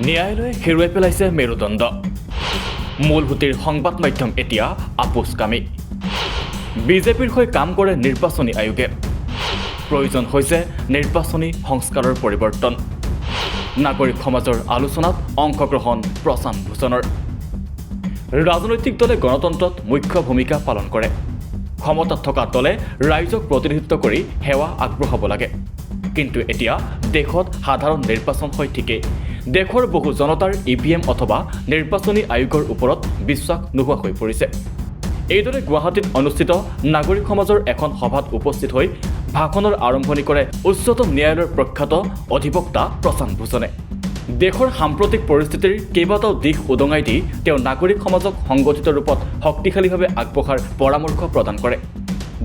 ন্যায়ালয়ে হেৰুৱাই পেলাইছে মেৰুদণ্ড মূলসুঁতিৰ সংবাদ মাধ্যম এতিয়া আপোচকামী বিজেপিৰ হৈ কাম কৰে নিৰ্বাচনী আয়োগে প্ৰয়োজন হৈছে নিৰ্বাচনী সংস্কাৰৰ পৰিৱৰ্তন নাগৰিক সমাজৰ আলোচনাত অংশগ্ৰহণ প্ৰশান্ত ভূষণৰ ৰাজনৈতিক দলে গণতন্ত্ৰত মুখ্য ভূমিকা পালন কৰে ক্ষমতাত থকা দলে ৰাইজক প্ৰতিনিধিত্ব কৰি সেৱা আগবঢ়াব লাগে কিন্তু এতিয়া দেশত সাধাৰণ নিৰ্বাচন হৈ ঠিকেই দেশৰ বহু জনতাৰ ইভিএম অথবা নিৰ্বাচনী আয়োগৰ ওপৰত বিশ্বাস নোহোৱা হৈ পৰিছে এইদৰে গুৱাহাটীত অনুষ্ঠিত নাগৰিক সমাজৰ এখন সভাত উপস্থিত হৈ ভাষণৰ আৰম্ভণি কৰে উচ্চতম ন্যায়ালয়ৰ প্ৰখ্যাত অধিবক্তা প্ৰশান্ত ভূষণে দেশৰ সাম্প্ৰতিক পৰিস্থিতিৰ কেইবাটাও দিশ উদঙাই দি তেওঁ নাগৰিক সমাজক সংগঠিত ৰূপত শক্তিশালীভাৱে আগবঢ়াৰ পৰামৰ্শ প্ৰদান কৰে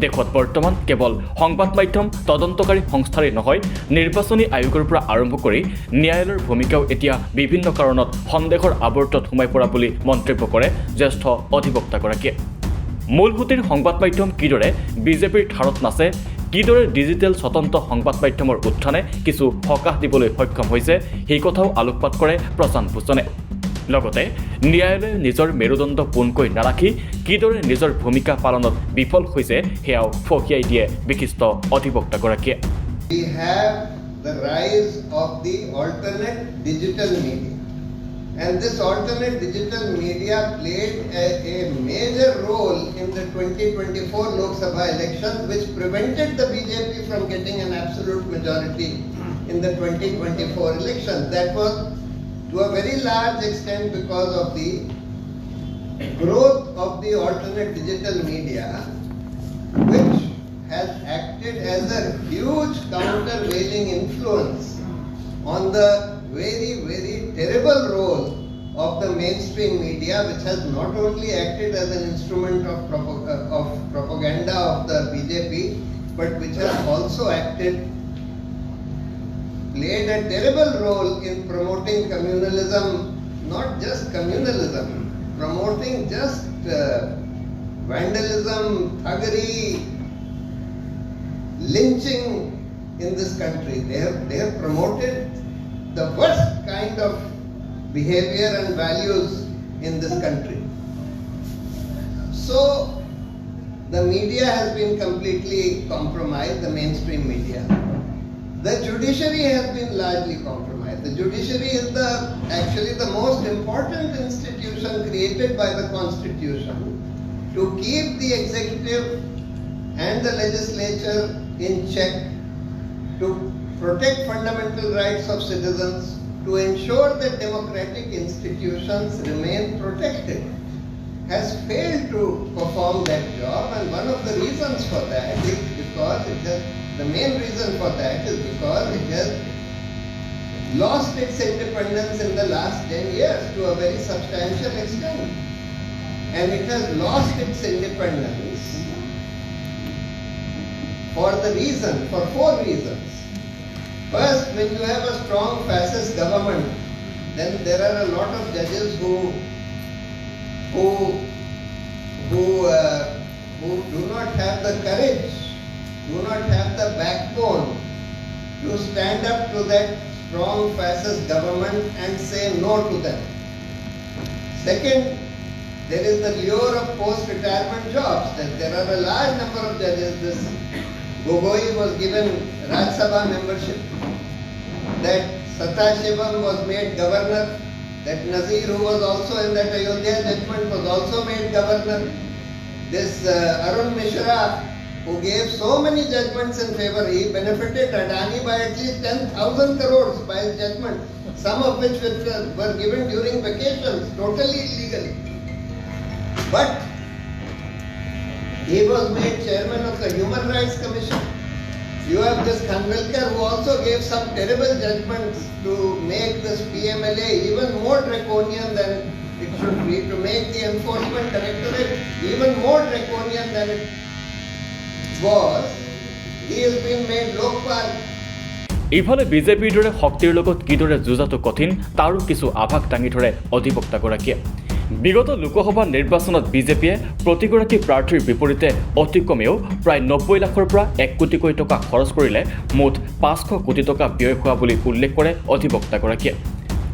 দেশত বৰ্তমান কেৱল সংবাদ মাধ্যম তদন্তকাৰী সংস্থাৰেই নহয় নিৰ্বাচনী আয়োগৰ পৰা আৰম্ভ কৰি ন্যায়ালয়ৰ ভূমিকাও এতিয়া বিভিন্ন কাৰণত সন্দেহৰ আৱৰ্তত সোমাই পৰা বুলি মন্তব্য কৰে জ্যেষ্ঠ অধিবক্তাগৰাকীয়ে মূলসুঁতিৰ সংবাদ মাধ্যম কিদৰে বিজেপিৰ ধাৰত নাছে কিদৰে ডিজিটেল স্বতন্ত্ৰ সংবাদ মাধ্যমৰ উত্থানে কিছু সকাহ দিবলৈ সক্ষম হৈছে সেই কথাও আলোকপাত কৰে প্ৰশান্ত ভূষণে লগতে ন্যায়ালয়ে নিজৰ মেৰুদণ্ড পোনকৈ নাৰাখি কিদৰে নিজৰ ভূমিকা পালনত বিফল হৈছে সেয়াও ফকিয়াই দিয়ে বিশিষ্ট অধিবক্তাগৰাকীয়ে We have the rise of the alternate digital media. And this alternate digital media played a major role in the 2024 Lok Sabha elections, which prevented the BJP from getting an absolute majority in the 2024 elections. That was to a very large extent because of the growth of the alternate digital media, which has acted as a huge countervailing influence on the very, very terrible role of the mainstream media, which has not only acted as an instrument of propaganda of the BJP, but which has also played a terrible role in promoting communalism, not just communalism, promoting just vandalism, thuggery, lynching in this country. They have promoted the worst kind of behavior and values in this country. So the media has been completely compromised, the mainstream media. The judiciary has been largely compromised. The judiciary is actually the most important institution created by the Constitution to keep the executive and the legislature in check, to protect fundamental rights of citizens, to ensure that democratic institutions remain protected, has failed to perform that job. And one of the reasons for that is because the main reason for that is because it has lost its independence in the last 10 years to a very substantial extent. And it has lost its independence for four reasons. First, when you have a strong fascist government, then there are a lot of judges who do not have the courage, do not have the backbone to stand up to that strong fascist government and say no to them. Second, there is the lure of post-retirement jobs. That there are a large number of judges. This Gogoi was given Rajya Sabha membership, that Satashivam was made governor, that Nazir, who was also in that Ayodhya judgment, was also made governor. This Arun Mishra, who gave so many judgments in favor, he benefited Adani by at least 10,000 crores by his judgment, some of which were given during vacations, totally illegally. But he was made chairman of the Human Rights Commission. You have this Khanvilkar, who also gave some terrible judgments to make this PMLA even more draconian than it should be, to make the enforcement directorate even more draconian than it was. He has been made Lokpal. ইফালে বিজেপিৰ দৰে শক্তিৰ লগত কিদৰে যুঁজাটো কঠিন তাৰো কিছু আভাস দাঙি ধৰে অধিবক্তাগৰাকীয়ে বিগত লোকসভা নিৰ্বাচনত বিজেপিয়ে প্ৰতিগৰাকী প্ৰাৰ্থীৰ বিপৰীতে অতি কমেও প্ৰায় 90 লাখৰ পৰা 1 কোটিকৈ টকা খৰচ কৰিলে মুঠ 500 কোটি টকা ব্যয় হোৱা বুলি উল্লেখ কৰে অধিবক্তাগৰাকীয়ে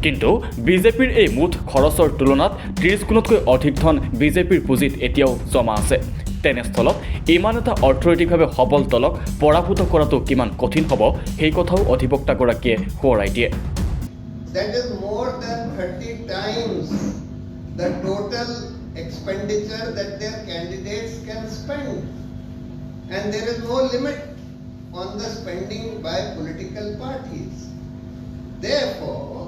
কিন্তু বিজেপিৰ এই মুঠ খৰচৰ তুলনাত 30 গুণতকৈ অধিক ধন বিজেপিৰ পুঁজিত এতিয়াও জমা আছে। তেনেস্থলত ইমান এটা অৰ্থনৈতিকভাৱে সবল দলক পৰাভূত কৰাটো কিমান কঠিন হ'ব সেই কথাও অধিবক্তাগৰাকীয়ে সোঁৱৰাই দিয়ে। That is more than 30 times the total expenditure that their candidates can spend. And there is no limit on the spending by political parties. Therefore,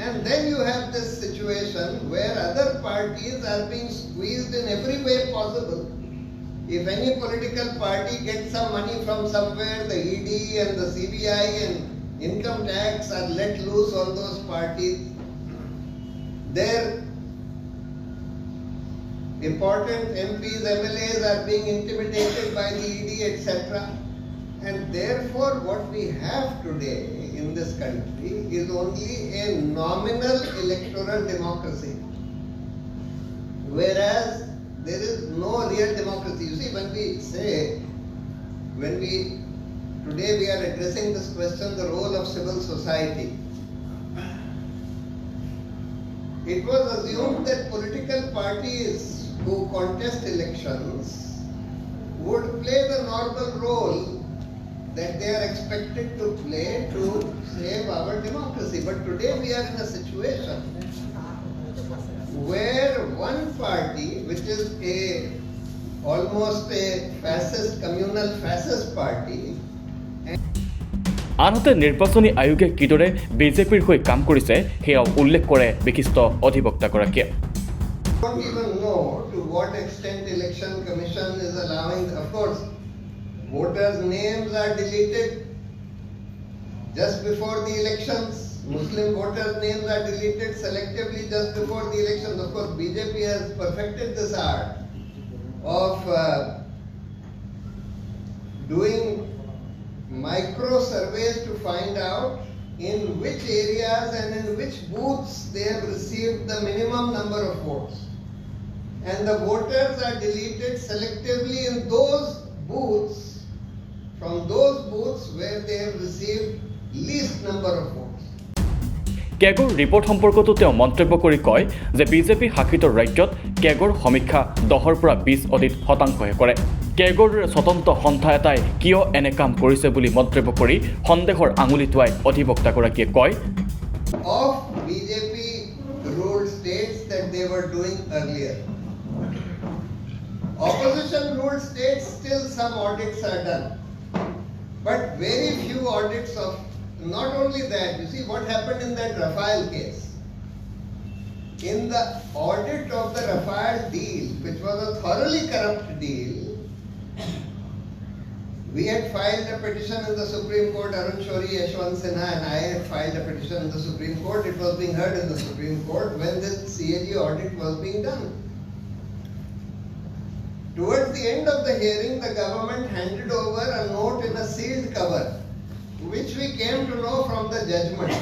and then you have this situation where other parties are being squeezed in every way possible. If any political party gets some money from somewhere, the ED and the CBI and income tax are let loose on those parties. Their important MPs, MLAs are being intimidated by the ED, etc. And therefore what we have today in this country is only a nominal electoral democracy. Whereas there is no real democracy. You see, today we are addressing this question, the role of civil society. It was assumed that political parties who contest elections would play the normal role that they are expected to play to save our democracy. But today we are in a situation where one party, which is almost a fascist, communal fascist party, আনহাতে নিৰ্বাচনী আয়োগে কিদৰে বিজেপিৰ হৈ কাম কৰিছে সেয়াও উল্লেখ কৰে বিশিষ্ট অধিবক্তাগৰাকীয়ে। don't even know to what extent election commission is allowing. Of course, voters' names are deleted just before the elections. Muslim voters' names are deleted selectively just before the elections. Of course, BJP has perfected this art of doing micro surveys to find out in which areas and in which booths they have received the minimum number of votes. And the voters are deleted selectively in those booths, from those booths where they have received least number of votes. কেগৰ report সম্পৰ্কতো তেওঁ মন্তব্য কৰি কয় যে BJP শাসিত ৰাজ্যত কেগৰ সমীক্ষা 10ৰ পৰা 20 অধিক শতাংশহে কৰে। কেগৰ স্বতন্ত্ৰ সন্থা এটাই কিয় এনে কাম কৰিছে বুলি মন্তব্য কৰি সন্দেহৰ আঙুলি টুৱাই অধিবক্তাগৰাকীয়ে কয়, of BJP ruled states that they were doing earlier. Opposition ruled states, still some audits are done. But very few audits of, not only that, you see what happened in that Rafale case. In the audit of the Rafale deal, which was a thoroughly corrupt deal, we had filed a petition in the Supreme Court, Arun Shori, Yashwant Sinha and I had filed a petition in the Supreme Court. It was being heard in the Supreme Court when this CAG audit was being done. Towards the end of the hearing, the government handed over a note in a sealed cover, which we came to know from the judgment.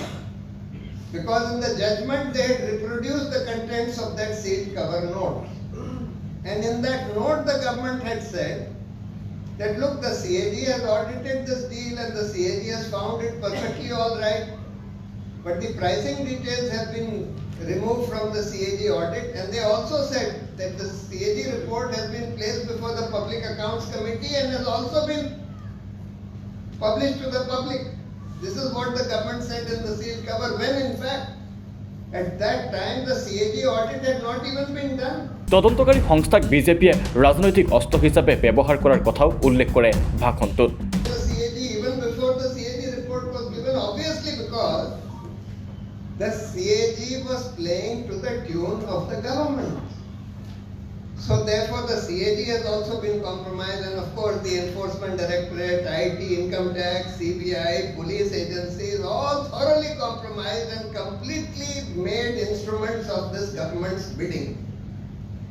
Because in the judgment they had reproduced the contents of that sealed cover note. And in that note the government had said that look, the CAG has audited this deal and the CAG has found it perfectly all right. But the pricing details have been removed from the CAG audit, and they also said that the CAG report has been placed before the Public Accounts Committee and has also been published to the public. This is what the government said in the sealed cover, when in fact at that time the CAG audit had not even been done. তদন্তকাৰী সংস্থাক বিজেপিয়ে ৰাজনৈতিক অস্ত্ৰ হিচাপে ব্যৱহাৰ কৰাৰ কথাও উল্লেখ কৰে ভাষণটোত। The CAG, even before the CAG report was given, obviously because the CAG was playing to the tune of the government. So therefore the CAG has also been compromised, and of course the Enforcement Directorate, IT, Income Tax, CBI, police agencies, all thoroughly compromised and completely made instruments of this government's bidding.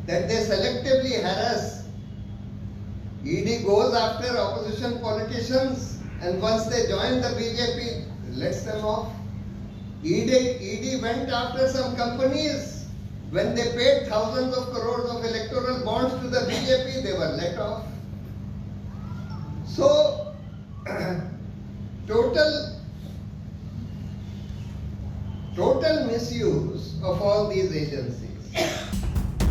That they selectively harass. ED goes after opposition politicians, and once they join the BJP, lets them off. ED went after some companies. When they paid thousands of crores of electoral bonds to the BJP, they were let off. So, total total misuse of all these agencies.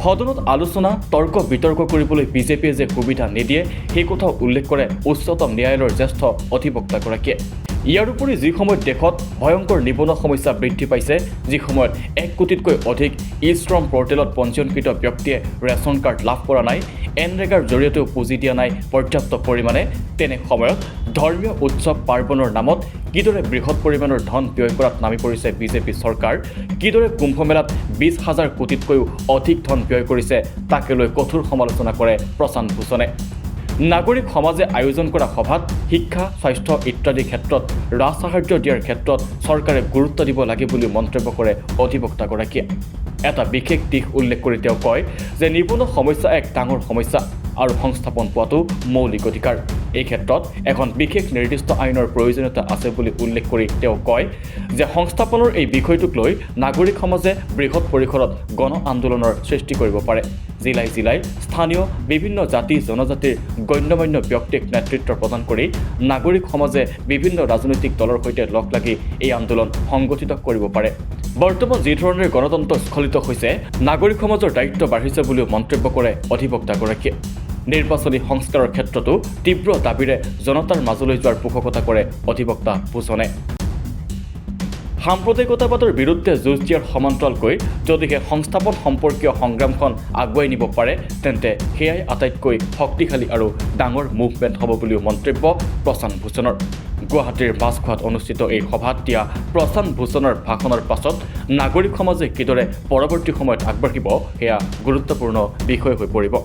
সদনত আলোচনা তৰ্ক বিতৰ্ক কৰিবলৈ বিজেপিয়ে যে সুবিধা নিদিয়ে সেই কথাও উল্লেখ কৰে উচ্চতম ন্যায়ালয়ৰ জ্যেষ্ঠ অধিবক্তাগৰাকীয়ে। ইয়াৰ উপৰি যি সময়ত দেশত ভয়ংকৰ নিবনুৱা সমস্যা বৃদ্ধি পাইছে, যি সময়ত 1 কোটিতকৈ অধিক ই-শ্ৰম পৰ্টেলত পঞ্জীয়নকৃত ব্যক্তিয়ে ৰেচন কাৰ্ড লাভ কৰা নাই, এনৰেগাৰ জৰিয়তেও পুঁজি দিয়া নাই পৰ্যাপ্ত পৰিমাণে, তেনে সময়ত ধৰ্মীয় উৎসৱ পাৰ্বণৰ নামত কিদৰে বৃহৎ পৰিমাণৰ ধন ব্যয় কৰাত নামি পৰিছে বিজেপি চৰকাৰ, কিদৰে কুম্ভমেলাত 20,000 কোটিতকৈও অধিক ধন ব্যয় কৰিছে, তাকে লৈ কঠোৰ সমালোচনা কৰে প্ৰশান্ত ভূষণে। নাগৰিক সমাজে আয়োজন কৰা সভাত শিক্ষা, স্বাস্থ্য ইত্যাদি ক্ষেত্ৰত ৰাজসাহাৰ্য দিয়াৰ ক্ষেত্ৰত চৰকাৰে গুৰুত্ব দিব লাগে বুলি মন্তব্য কৰে অধিবক্তাগৰাকীয়ে। এটা বিশেষ দিশ উল্লেখ কৰি তেওঁ কয় যে নিবনুৱা সমস্যা এক ডাঙৰ সমস্যা আৰু সংস্থাপন পোৱাটো মৌলিক অধিকাৰ। এই ক্ষেত্ৰত এখন বিশেষ নিৰ্দিষ্ট আইনৰ প্ৰয়োজনীয়তা আছে বুলি উল্লেখ কৰি তেওঁ কয় যে সংস্থাপনৰ এই বিষয়টোক লৈ নাগৰিক সমাজে বৃহৎ পৰিসৰত গণ আন্দোলনৰ সৃষ্টি কৰিব পাৰে। জিলাই জিলাই স্থানীয় বিভিন্ন জাতি জনজাতিৰ গণ্যমান্য ব্যক্তিক নেতৃত্ব প্ৰদান কৰি নাগৰিক সমাজে বিভিন্ন ৰাজনৈতিক দলৰ সৈতে লগ লাগি এই আন্দোলন সংগঠিত কৰিব পাৰে। বৰ্তমান যি ধৰণে গণতন্ত্ৰ স্খলিত হৈছে, নাগৰিক সমাজৰ দায়িত্ব বাঢ়িছে বুলিও মন্তব্য কৰে অধিবক্তাগৰাকীয়ে। নিৰ্বাচনী সংস্কাৰৰ ক্ষেত্ৰতো তীব্ৰ দাবীৰে জনতাৰ মাজলৈ যোৱাৰ পোষকতা কৰে অধিবক্তা ভূষণে। সাম্প্ৰদায়িকতাবাদৰ বিৰুদ্ধে যুঁজ দিয়াৰ সমান্তৰালকৈ যদিহে সংস্থাপন সম্পৰ্কীয় সংগ্ৰামখন আগুৱাই নিব পাৰে, তেন্তে সেয়াই আটাইতকৈ শক্তিশালী আৰু ডাঙৰ মুভমেণ্ট হ'ব বুলিও মন্তব্য প্ৰশান্ত ভূষণৰ। গুৱাহাটীৰ মাছখোৱাত অনুষ্ঠিত এই সভাত দিয়া প্ৰশান্ত ভূষণৰ ভাষণৰ পাছত নাগৰিক সমাজে কিদৰে পৰৱৰ্তী সময়ত আগবাঢ়িব, সেয়া গুৰুত্বপূৰ্ণ বিষয় হৈ পৰিব।